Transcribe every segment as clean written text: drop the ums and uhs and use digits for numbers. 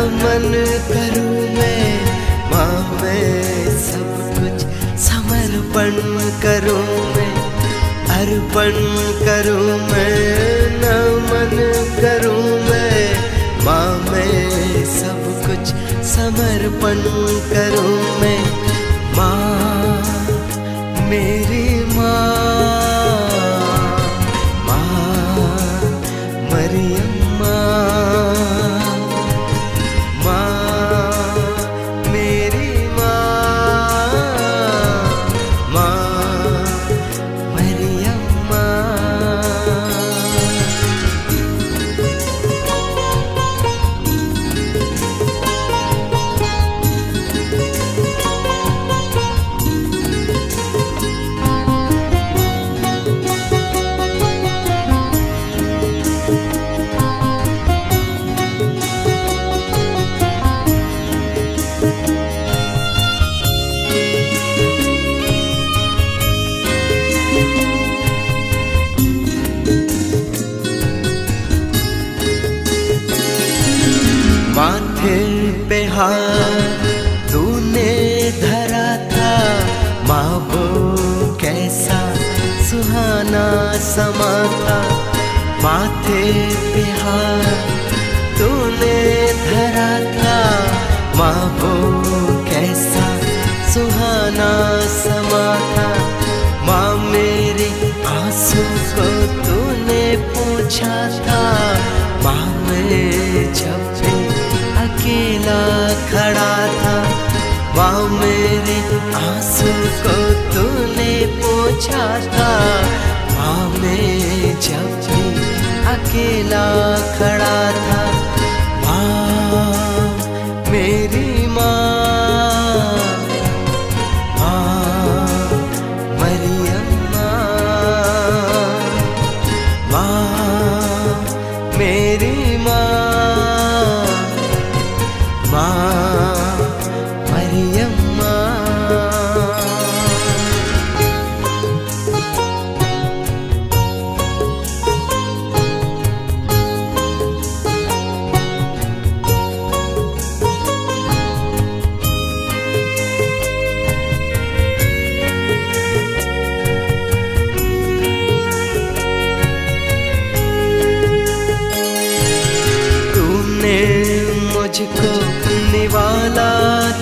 नमन करूं मैं माँ, मैं सब कुछ समर्पण करूं मैं, अर्पण करूं मैं, नमन करूं मैं माँ, मैं सब कुछ समर्पण करूं मैं। माँ मेरी माँ, माँ मरियम माँ, माँ मेरी माँ, माँ मरियम माँ। माथे पे हाथ तूने धरा था माँ, वो कैसा सुहाना समा था। माथे पे हाथ तूने धरा था माँ, वो कैसा सुहाना समा था। माँ मेरे आंसू को तूने पूछा था, माँ मैं जब अकेला खड़ा था। माँ मेरे आंसू को तूने पूछा था, माँ मैं जब भी अकेला खड़ा था। माँ मेरी माँ, माँ मरियम माँ, माँ मेरी माँ, माँ मरियम माँ। तूने मुझको निवाला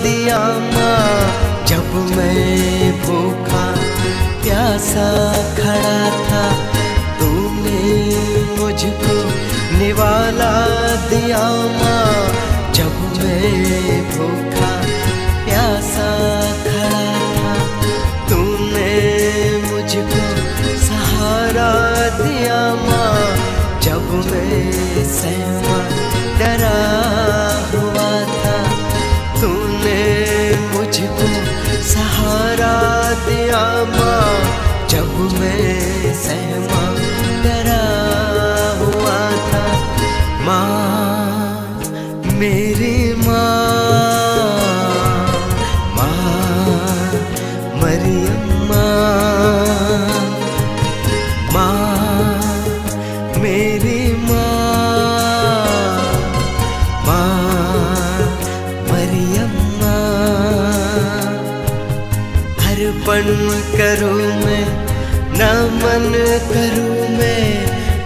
दिया माँ, जब मैं भूखा प्यासा खड़ा था। तूने मुझको निवाला दिया माँ, जब मैं भूखा प्यासा खड़ा था। तूने मुझको सहारा दिया माँ, जब मैं सहमा डरा हुआ था। तूने मुझको सहारा दिया माँ, जब मैं सहमा डरा हुआ था। माँ मेरी माँ, माँ मरियम माँ, माँ मेरी माँ, माँ मरियम माँ। अर्पण करूं मैं, नमन करूं मैं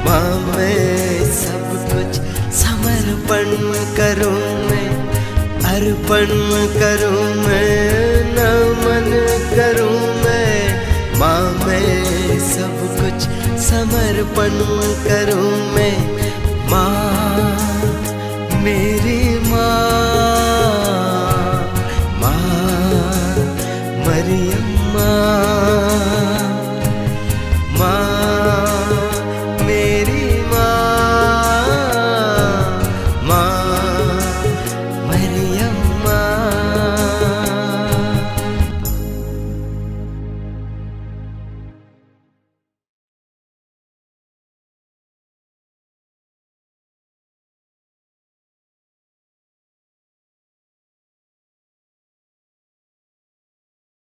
माँ, मैं सब कुछ समर्पण करूं मैं, अर्पण करूं मैं, नमन करूं मैं माँ, मैं सब कुछ समर्पण करूं मैं। माँ मेरी